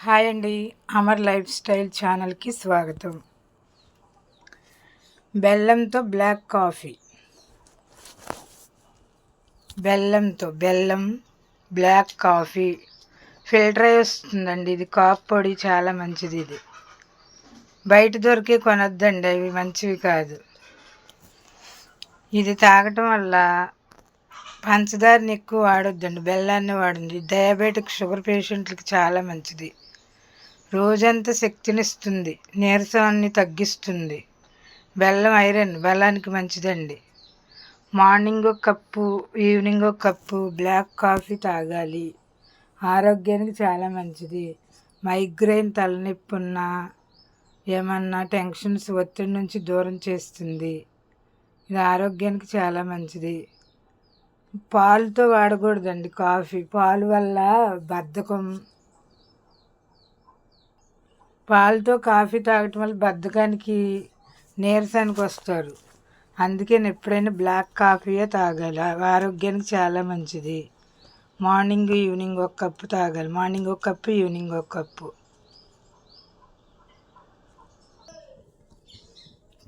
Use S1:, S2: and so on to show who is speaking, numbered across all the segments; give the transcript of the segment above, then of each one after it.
S1: Hi అండి, Amar life style ఛానల్కి స్వాగతం. బెల్లంతో బ్లాక్ కాఫీ. బెల్లం బ్లాక్ కాఫీ ఫిల్టర్ అయి వస్తుందండి. ఇది కాఫీ పొడి చాలా మంచిది. ఇది బయట దొరికే కొనొద్దండి, అవి మంచివి కాదు. ఇది తాగటం వల్ల పంచదారని ఎక్కువ వాడొద్దండి, బెల్లాన్ని వాడండి. డయాబెటిక్ షుగర్ పేషెంట్లకి చాలా మంచిది. రోజంతా శక్తినిస్తుంది, నీరసాన్ని తగ్గిస్తుంది. బెల్లం ఐరన్, బెల్లానికి మంచిదండి. మార్నింగ్ ఒక కప్పు, ఈవినింగ్ ఒక కప్పు బ్లాక్ కాఫీ తాగాలి. ఆరోగ్యానికి చాలా మంచిది. మైగ్రేన్, తలనొప్పి ఉన్నా, ఏమన్నా టెన్షన్స్, ఒత్తిడి నుంచి దూరం చేస్తుంది. ఇది ఆరోగ్యానికి చాలా మంచిది. పాలుతో వాడకూడదండి కాఫీ. పాలు వల్ల బద్ధకం. పాలతో కాఫీ తాగటం వల్ల బద్ధకానికి, నీరసానికి వస్తారు. అందుకే ఎప్పుడైనా బ్లాక్ కాఫీయే తాగాలి. ఆరోగ్యానికి చాలా మంచిది. మార్నింగ్ ఈవినింగ్ ఒక కప్పు తాగాలి. మార్నింగ్ ఒక కప్పు, ఈవినింగ్ ఒక కప్పు.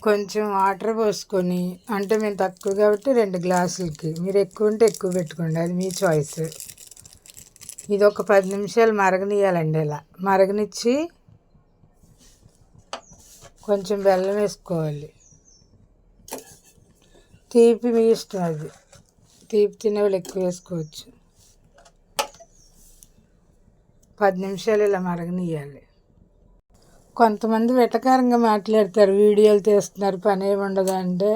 S1: కొంచెం వాటర్ పోసుకొని, అంటే మేము తక్కువ కాబట్టి 2 గ్లాసులకి, మీరు ఎక్కువ ఉంటే ఎక్కువ పెట్టుకోండి, అది మీ చాయిస్. ఇది ఒక 10 నిమిషాలు మరగనియాలండి. ఇలా మరగనిచ్చి కొంచెం బెల్లం వేసుకోవాలి. తీపి మీ ఇష్టం, అది తీపి తినేవాళ్ళు ఎక్కువ వేసుకోవచ్చు. 10 నిమిషాలు ఇలా మరగనియాలి. కొంతమంది వెటకారంగా మాట్లాడతారు, వీడియోలు తీస్తున్నారు, పని ఏమి ఉండదు అంటే.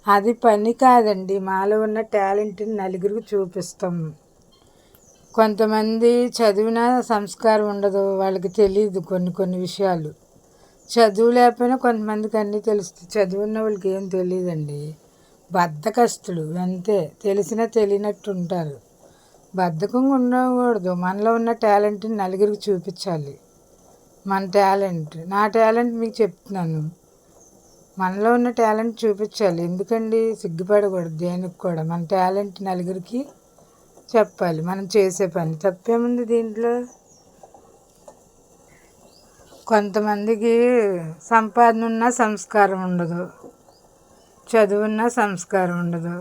S1: అది పని కాదండి, మాలో ఉన్న టాలెంట్ని నలుగురికి చూపిస్తాం. కొంతమంది చదివిన సంస్కారం ఉండదు, వాళ్ళకి తెలియదు కొన్ని విషయాలు. చదువు లేకపోయినా కొంతమందికి అన్నీ తెలుస్తుంది. చదువున్న వాళ్ళకి ఏం తెలియదండి, బద్ధకస్తులు అంతే. తెలిసినా తెలియనట్టు ఉంటారు. బద్ధకంగా ఉండకూడదు. మనలో ఉన్న టాలెంట్ని నలుగురికి చూపించాలి. మన టాలెంట్, నా టాలెంట్ మీకు చెప్తున్నాను. మనలో ఉన్న టాలెంట్ చూపించాలి. ఎందుకండి సిగ్గుపడకూడదు దేనికి కూడా. మన టాలెంట్ నలుగురికి చెప్పాలి. మనం చేసే పని తప్పేముంది దీంట్లో. కొంతమందికి సంపాదన ఉన్నా సంస్కారం ఉండదు, చదువున్నా సంస్కారం ఉండదు.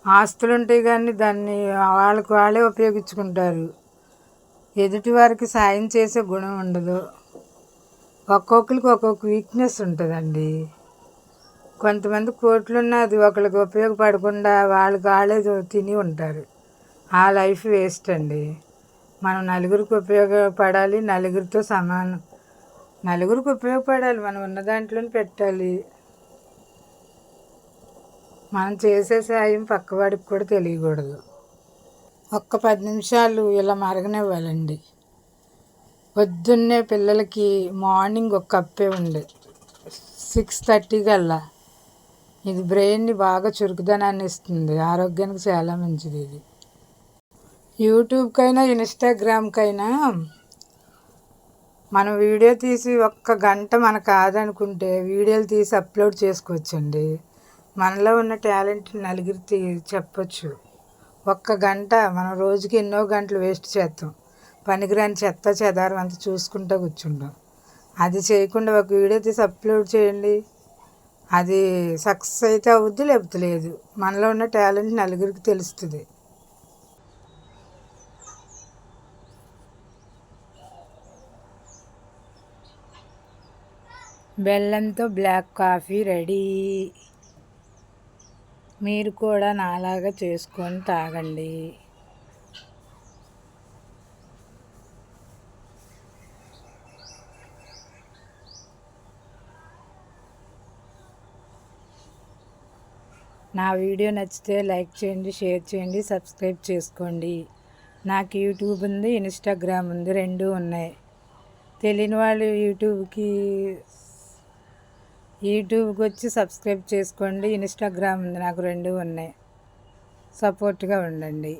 S1: ఆస్తులు ఉంటాయి కానీ దాన్ని వాళ్ళే ఉపయోగించుకుంటారు. ఎదుటి వారికి సాయం చేసే గుణం ఉండదు. ఒక్కొక్కరికి ఒక్కొక్క వీక్నెస్ ఉంటుందండి. కొంతమంది కోట్లున్నా అది ఒకరికి ఉపయోగపడకుండా వాళ్ళే తిని ఉంటారు. ఆ లైఫ్ వేస్ట్ అండి. మనం నలుగురికి ఉపయోగపడాలి, నలుగురితో సమానం. నలుగురికి ఉపయోగపడాలి, మనం ఉన్న దాంట్లోనే పెట్టాలి. మనం చేసే సాయం పక్కవాడికి కూడా తెలియకూడదు. ఒక్క 10 నిమిషాలు ఇలా మరగనివ్వాలండి. పొద్దున్నే పిల్లలకి మార్నింగ్ ఒక కప్పే ఉండే 6:30 కల్లా. ఇది బ్రెయిన్ని బాగా చురుకుదనాన్ని ఇస్తుంది. ఆరోగ్యానికి చాలా మంచిది ఇది. యూట్యూబ్కైనా ఇన్స్టాగ్రామ్కైనా మనం వీడియో తీసి 1 గంట మనకు కాదనుకుంటే వీడియోలు తీసి అప్లోడ్ చేసుకోవచ్చండి. మనలో ఉన్న టాలెంట్ నలుగురికి చెప్పచ్చు. 1 గంట, మనం రోజుకి ఎన్నో గంటలు వేస్ట్ చేస్తాం. పనికిరాని చెత్త చెదారం అంతా చూసుకుంటూ కూర్చుంటాం. అది చేయకుండా ఒక వీడియో తీసి అప్లోడ్ చేయండి. అది సక్సెస్ అయితే అవుద్ది, లేకపోతే లేదు. మనలో ఉన్న టాలెంట్ నలుగురికి తెలుస్తుంది. బెల్లంతో బ్లాక్ కాఫీ రెడీ. మీరు కూడా నాలాగా చేసుకొని తాగండి. నా వీడియో నచ్చితే లైక్ చేయండి, షేర్ చేయండి, సబ్స్క్రైబ్ చేసుకోండి. నాకు యూట్యూబ్ ఉంది, ఇన్స్టాగ్రామ్ ఉంది, 2 ఉన్నాయి. తెలియని వాళ్ళు యూట్యూబ్కి వచ్చి సబ్స్క్రైబ్ చేసుకోండి. ఇన్స్టాగ్రామ్ ఉంది, నాకు 2 ఉన్నాయి. సపోర్ట్గా ఉండండి.